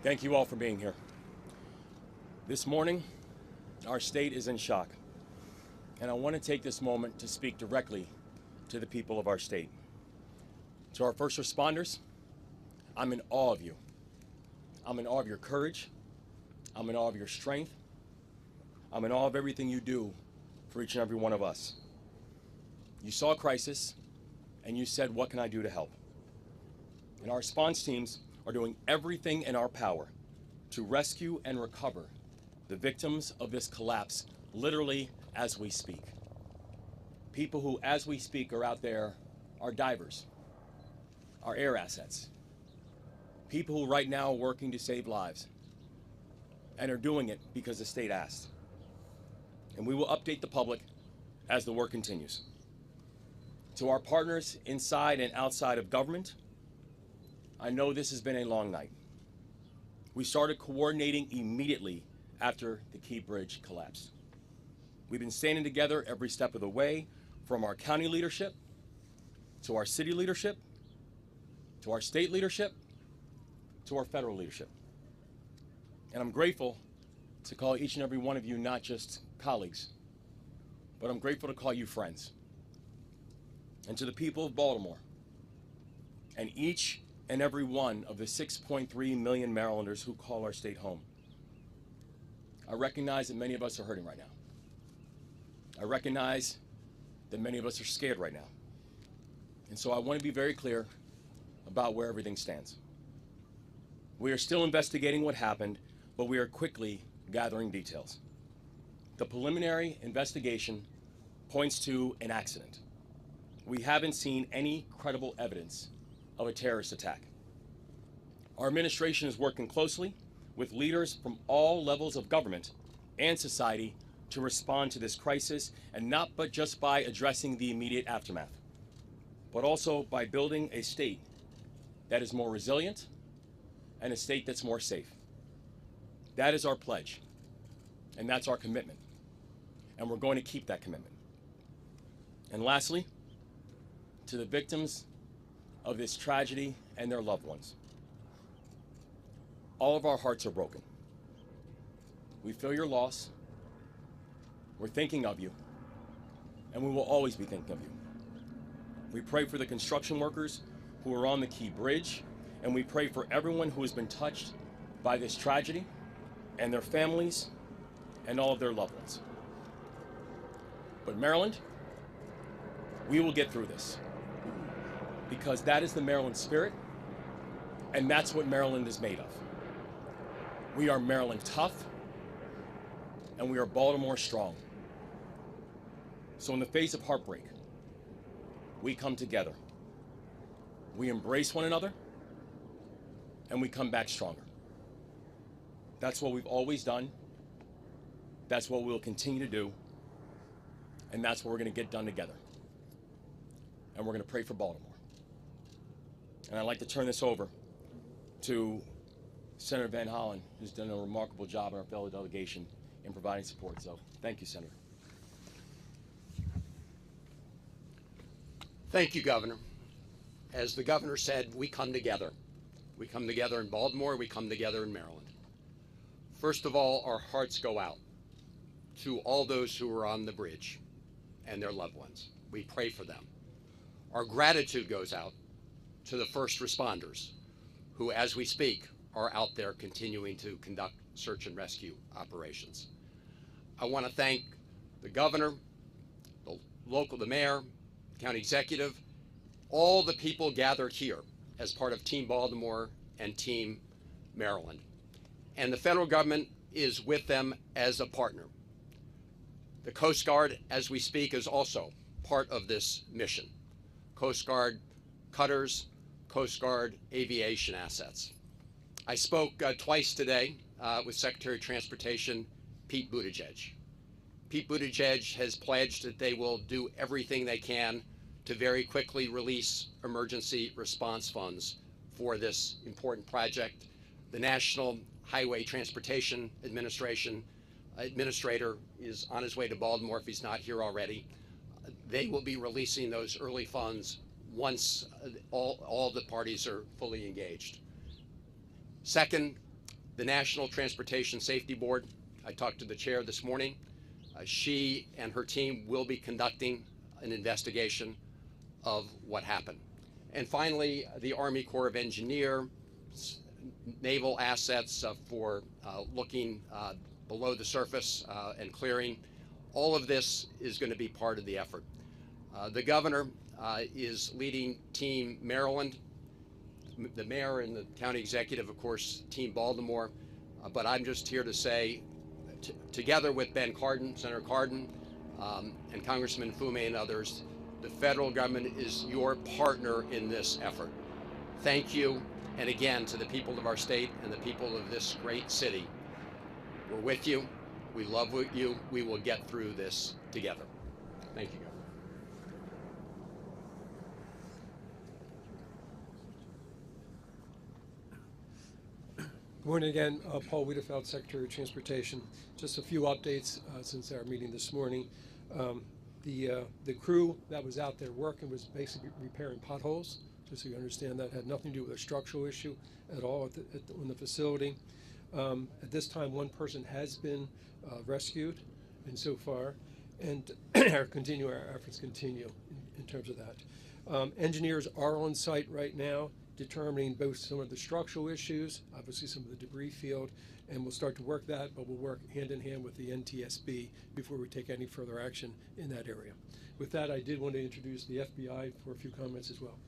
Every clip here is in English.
Thank you all for being here. This morning, our state is in shock, and I want to take this moment to speak directly to the people of our state. To our first responders, I'm in awe of you. I'm in awe of your courage. I'm in awe of your strength. I'm in awe of everything you do for each and every one of us. You saw a crisis, and you said, what can I do to help? And our response teams are doing everything in our power to rescue and recover the victims of this collapse, literally as we speak. People who, as we speak, are out there are divers, are air assets, people who right now are working to save lives and are doing it because the state asked. And we will update the public as the work continues. To our partners inside and outside of government, I know this has been a long night. We started coordinating immediately after the Key Bridge collapsed. We've been standing together every step of the way, from our county leadership, to our city leadership, to our state leadership, to our federal leadership. And I'm grateful to call each and every one of you not just colleagues, but I'm grateful to call you friends. And to the people of Baltimore, and each and every one of the 6.3 million Marylanders who call our state home. I recognize that many of us are hurting right now. I recognize that many of us are scared right now. And so I want to be very clear about where everything stands. We are still investigating what happened, but we are quickly gathering details. The preliminary investigation points to an accident. We haven't seen any credible evidence of a terrorist attack. Our administration is working closely with leaders from all levels of government and society to respond to this crisis, and not but just by addressing the immediate aftermath, but also by building a state that is more resilient and a state that's more safe. That is our pledge, and that's our commitment, and we're going to keep that commitment. And lastly, to the victims of this tragedy and their loved ones, all of our hearts are broken. We feel your loss. We're thinking of you, and we will always be thinking of you. We pray for the construction workers who are on the Key Bridge, and we pray for everyone who has been touched by this tragedy, and their families, and all of their loved ones. But Maryland, we will get through this, because that is the Maryland spirit, and that's what Maryland is made of. We are Maryland tough, and we are Baltimore strong. So in the face of heartbreak, we come together. We embrace one another, and we come back stronger. That's what we've always done. That's what we'll continue to do. And that's what we're going to get done together. And we're going to pray for Baltimore. And I'd like to turn this over to Senator Van Hollen, who's done a remarkable job in our fellow delegation in providing support. So thank you, Senator. Thank you, Governor. As the governor said, we come together. We come together in Baltimore, we come together in Maryland. First of all, our hearts go out to all those who are on the bridge and their loved ones. We pray for them. Our gratitude goes out to the first responders who, as we speak, are out there continuing to conduct search and rescue operations. I want to thank the governor, the mayor, county executive, all the people gathered here as part of Team Baltimore and Team Maryland. And the federal government is with them as a partner. The Coast Guard, as we speak, is also part of this mission. Coast Guard cutters, Coast Guard aviation assets. I spoke twice today with Secretary of Transportation Pete Buttigieg. Pete Buttigieg has pledged that they will do everything they can to very quickly release emergency response funds for this important project. The National Highway Transportation Administrator is on his way to Baltimore if he's not here already. They will be releasing those early funds once all the parties are fully engaged. Second, The National Transportation Safety Board, I talked to the chair this morning. She and her team will be conducting an investigation of what happened. And finally, the Army Corps of Engineers, naval assets for looking below the surface and clearing. All of this is going to be part of the effort. The governor is leading Team Maryland, the mayor and the county executive, of course, Team Baltimore. But I'm just here to say, together with Ben Cardin, Senator Cardin, and Congressman Fume and others, the federal government is your partner in this effort. Thank you, and again, to the people of our state and the people of this great city. We're with you. We love you. We will get through this together. Thank you, Governor. Good morning again. Paul Wiedefeld, Secretary of Transportation. Just a few updates since our meeting this morning. The crew that was out there working was basically repairing potholes, just so you understand that. Had nothing to do with a structural issue at all on the facility. At this time, one person has been rescued, and so far, and our efforts continue in terms of that. Engineers are on site right now, determining both some of the structural issues, obviously some of the debris field, and we'll start to work that, but we'll work hand in hand with the NTSB before we take any further action in that area. With that, I did want to introduce the FBI for a few comments as well.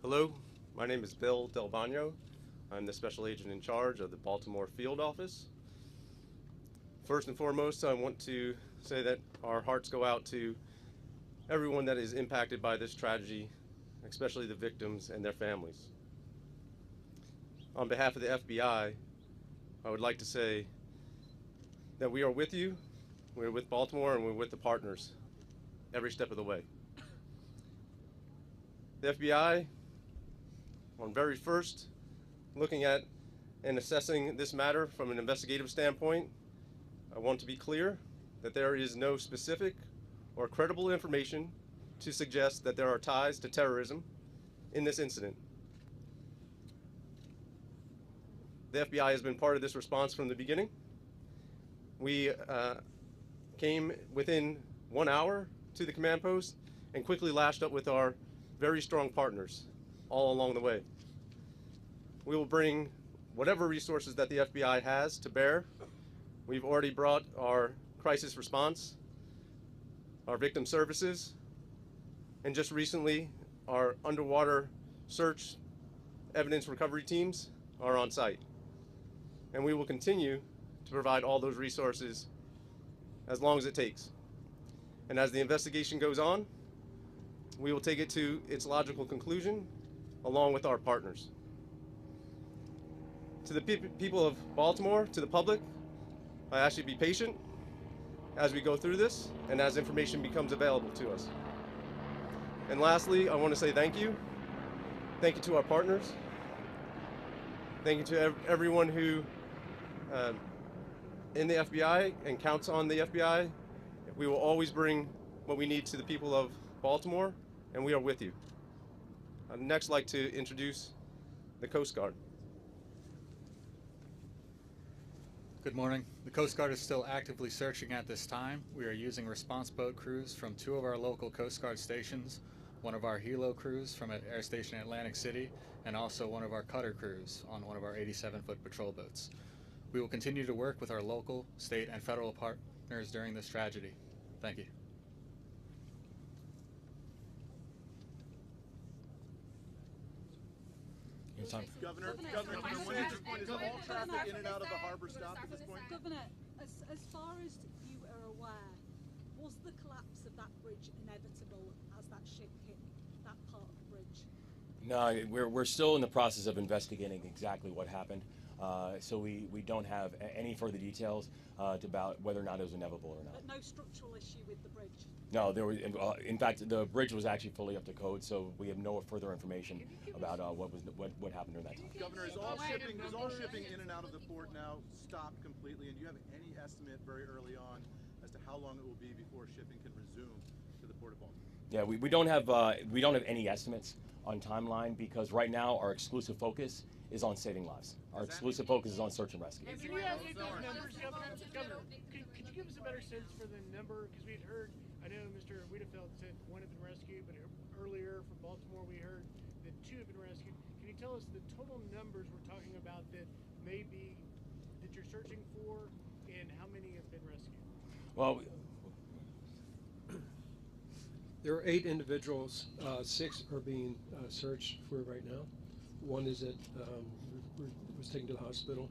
Hello, my name is Bill Del Bagno. I'm the special agent in charge of the Baltimore field office. First and foremost, I want to say that our hearts go out to everyone that is impacted by this tragedy, especially the victims and their families. On behalf of the FBI, I would like to say that we are with you, we're with Baltimore, and we're with the partners every step of the way. The FBI, on very first looking at and assessing this matter from an investigative standpoint, I want to be clear that there is no specific or credible information to suggest that there are ties to terrorism in this incident. The FBI has been part of this response from the beginning. We came within 1 hour to the command post and quickly lashed up with our very strong partners all along the way. We will bring whatever resources that the FBI has to bear. We've already brought our crisis response, our victim services, and just recently our underwater search evidence recovery teams are on site. And we will continue to provide all those resources as long as it takes. And as the investigation goes on, we will take it to its logical conclusion along with our partners. To the people of Baltimore, to the public, I ask you to be patient as we go through this and as information becomes available to us. And lastly, I want to say thank you. Thank you to our partners. Thank you to everyone who in the FBI and counts on the FBI. We will always bring what we need to the people of Baltimore, and we are with you. I'd next like to introduce the Coast Guard. Good morning. The Coast Guard is still actively searching at this time. We are using response boat crews from 2 of our local Coast Guard stations, one of our helo crews from Air Station Atlantic City, and also one of our cutter crews on one of our 87-foot patrol boats. We will continue to work with our local, state, and federal partners during this tragedy. Thank you. Governor, when at this point is all traffic in and out of the harbor stopped at this point? Governor, as far as you are aware, was the collapse of that bridge inevitable as that ship hit that part of the bridge? No, we're still in the process of investigating exactly what happened. So we don't have any further details about whether or not it was inevitable or not. But no structural issue with the bridge? No, there was. In fact, the bridge was actually fully up to code, so we have no further information about what happened during that time. Governor, is all shipping in and out of the port now stopped completely? And do you have any estimate very early on as to how long it will be before shipping can resume to the Port of Baltimore? Yeah, we don't have any estimates on timeline because right now our exclusive focus is on saving lives. Our exclusive focus is on search and rescue. Can you ask those numbers, Governor? Could you give us a better sense for the number? Because we had heard, I know Mr. Wiedefeld said one had been rescued, but earlier from Baltimore we heard that 2 have been rescued. Can you tell us the total numbers we're talking about that maybe that you're searching for, and how many have been rescued? Well, There are 8 individuals. 6 are being searched for right now. 1 is was taken to the hospital,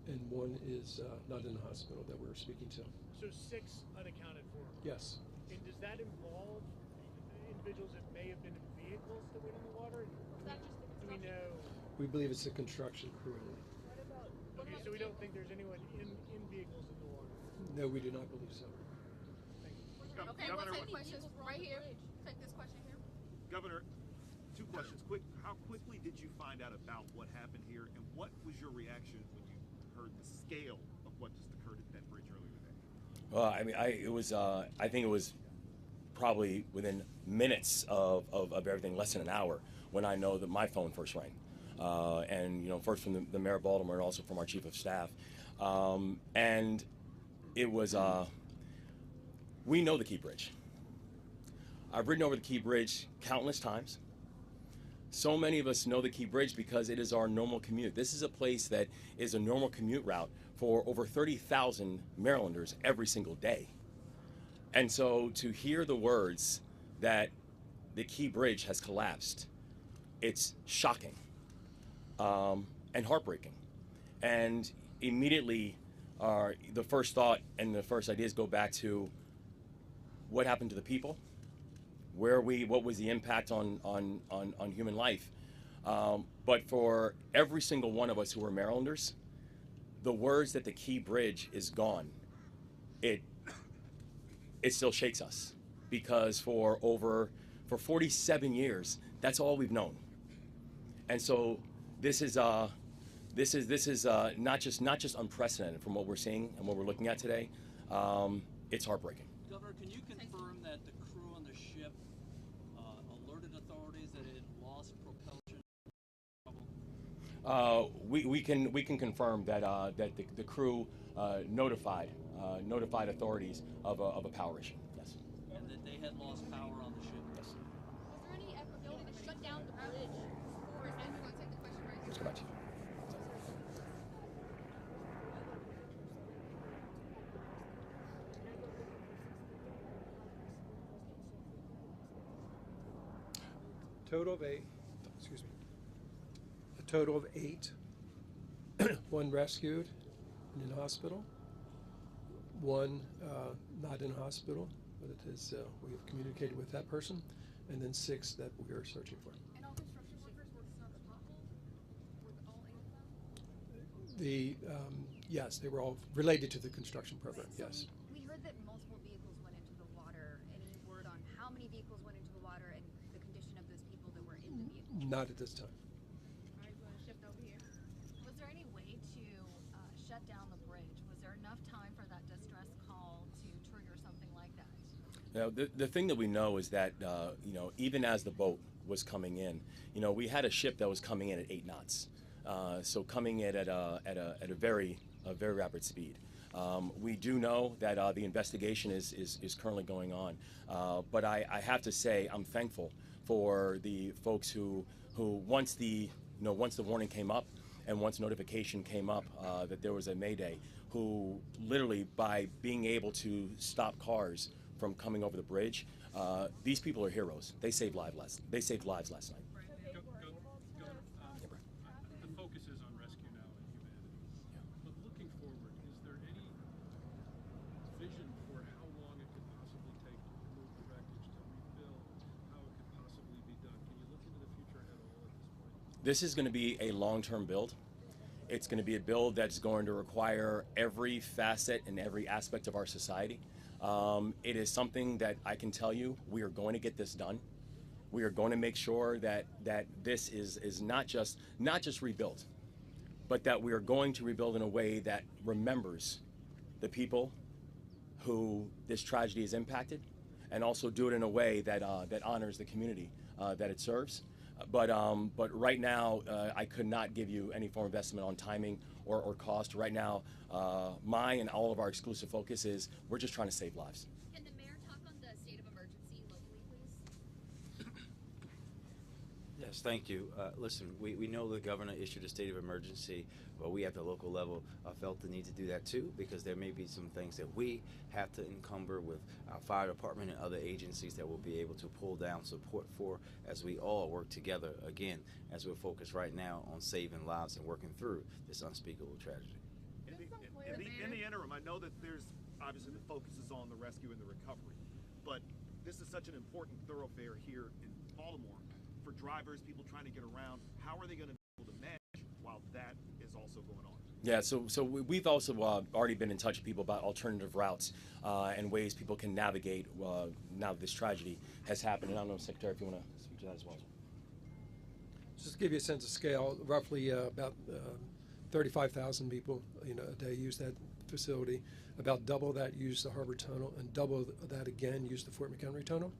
and 1 is not in the hospital that we're speaking to. So 6 unaccounted for. Yes. And does that involve individuals that may have been in vehicles that went in the water? Do we know? We believe it's a construction crew. Okay, so we don't think there's anyone in vehicles in the water. No, we do not believe so. Okay, we'll take questions right here. Take this question here. Governor, 2 questions. How quickly did you find out about what happened here, and what was your reaction when you heard the scale of what just occurred at that bridge earlier today? well, I mean, I think it was probably within minutes of everything, less than an hour, when I know that my phone first rang, and first from the mayor of Baltimore and also from our chief of staff, and it was. We know the Key Bridge. I've ridden over the Key Bridge countless times. So many of us know the Key Bridge because it is our normal commute. This is a place that is a normal commute route for over 30,000 Marylanders every single day. And so to hear the words that the Key Bridge has collapsed, it's shocking and heartbreaking. And immediately the first thought and the first ideas go back to what happened to the people, what was the impact on human life. But for every single one of us who are Marylanders, the words that the Key Bridge is gone, it still shakes us, because for 47 years, that's all we've known. And so this is not just unprecedented from what we're seeing and what we're looking at today. It's heartbreaking. Governor, can you confirm that the crew on the ship alerted authorities that it had lost propulsion? We can confirm that the crew notified authorities of a power issue. Yes. And that they had lost power on the ship. Yes. Was there any ability to shut down the bridge? Or is anyone take the question right here? That's correct. A total of 8. 1 rescued and in hospital. 1 not in hospital, but it is we have communicated with that person, and then 6 that we are searching for. And all construction workers were stoppable? Were all 8 of them? Yes, they were all related to the construction program. So Yes. we heard that multiple vehicles went into the water. Any word on how many vehicles went into the water and the condition of those people that were in the vehicle? Not at this time. All right, we're going to shift over here. Was there any way to shut down the bridge? Was there enough time for that distress call to trigger something like that? Now, the thing that we know is that even as the boat was coming in, we had a ship that was coming in at 8 knots, so coming in at a very rapid speed. We do know that the investigation is currently going on, but I have to say I'm thankful for the folks who once the warning came up and once notification came up that there was a mayday, who literally, by being able to stop cars from coming over the bridge, these people are heroes. They saved lives last night. The focus is on rescue now and humanity. Yeah. But looking forward, is there any vision for how long it could possibly take to remove the wreckage, to rebuild, how it could possibly be done? Can you look into the future at all at this point? This is going to be a long-term build. It's going to be a build that's going to require every facet and every aspect of our society. It is something that I can tell you we are going to get this done. We are going to make sure that this is not just rebuilt, but that we are going to rebuild in a way that remembers the people who this tragedy has impacted, and also do it in a way that that honors the community that it serves. But right now, I could not give you any form of estimate on timing or cost. Right now, my and all of our exclusive focus is we're just trying to save lives. Can the mayor talk on the state of emergency locally, please? Yes, thank you. Listen, we know the governor issued a state of emergency, but we at the local level felt the need to do that too, because there may be some things that we have to encumber with our fire department and other agencies that we'll be able to pull down support for as we all work together, again, as we're focused right now on saving lives and working through this unspeakable tragedy. In the interim, I know that there's obviously the focus is on the rescue and the recovery, but this is such an important thoroughfare here in Baltimore for drivers, people trying to get around. How are they going to be able to manage while that is also going on? Yeah, so we've also already been in touch with people about alternative routes and ways people can navigate now that this tragedy has happened. And I don't know, Secretary, if you want to speak to that as well. Just to give you a sense of scale, roughly about 35,000 people, a day use that facility. About double that use the Harbor Tunnel, and double that again use the Fort McHenry Tunnel.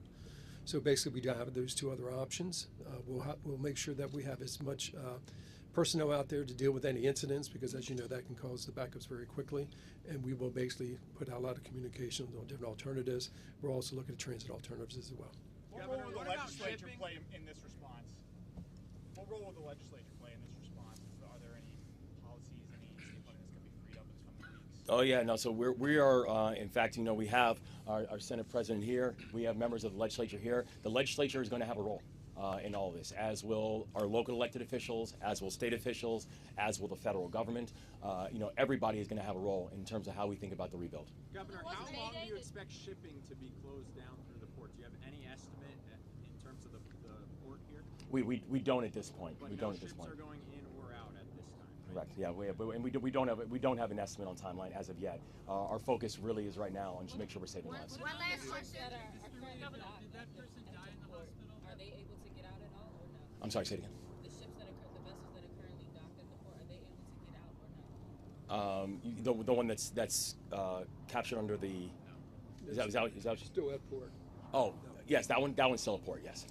So basically, we do have those two other options. We'll make sure that we have as much personnel out there to deal with any incidents, because as you know, that can cause the backups very quickly. And we will basically put out a lot of communications on different alternatives. We're also looking at transit alternatives as well. What role will the legislature play in this response? What role will the legislature play in this response? Are there any policies, any state funding that's going to be freed up in the coming weeks? Oh yeah, no. So we are in fact, we have our Senate President here. We have members of the legislature here. The legislature is going to have a role in all of this, as will our local elected officials, as will state officials, as will the federal government. Everybody is going to have a role in terms of how we think about the rebuild. Governor, how long do you expect shipping to be closed down through the port? Do you have any estimate in terms of the port here? We don't at this point. But we don't at this point. Ships are going in or out at this time. Correct. Yeah, we don't have an estimate on timeline as of yet. Our focus really is right now on just make sure we're saving lives. One last question. Did that person die in the hospital? Are they able to get out at all or no? I'm sorry, say it again. The ships that are the vessels that are currently docked at the port, are they able to get out or no? The one that's captured under the is that Still at port. Oh, yes, that one's still at port. Yes.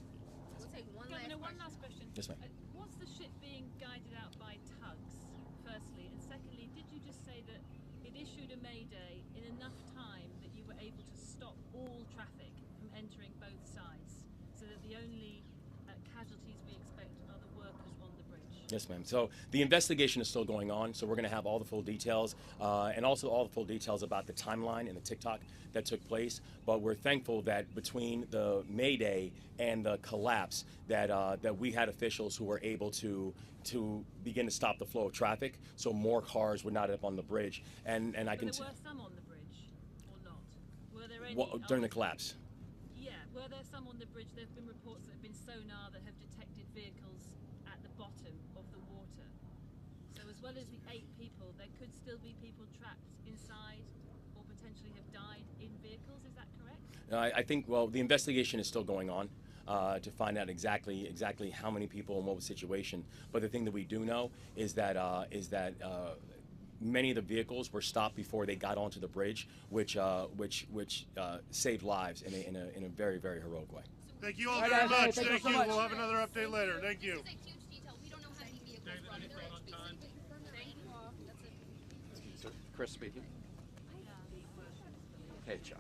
We'll take one last question. Yes, ma'am. Was the ship being guided out by tugs, firstly? And secondly, did you just say that it issued a mayday in enough time that you were able to stop all traffic from entering both sides, so that the only casualties we expect are the workers on the bridge? Yes, ma'am. So the investigation is still going on, so we're going to have all the full details and also all the full details about the timeline and the TikTok that took place. But we're thankful that between the Mayday and the collapse that we had officials who were able to begin to stop the flow of traffic, so more cars were not up on the bridge. And I can. There were some on the bridge, or not? Were there any during the collapse? Yeah, were there some on the bridge? There have been reports that have been sonar that have detected vehicles at the bottom of the water. So as well as the 8 people, there could still be people trapped inside or potentially have died in vehicles. Is that correct? I think, well, the investigation is still going on to find out exactly how many people and what was the situation. But the thing that we do know is that many of the vehicles were stopped before they got onto the bridge, which saved lives in a very, very heroic way. Thank you all very much. Thank you. We'll have another update later. Thank you. This is a huge detail. We don't know how many vehicles were on the bridge. Thank you all. That's it. Chris speaking. Hey, Chuck.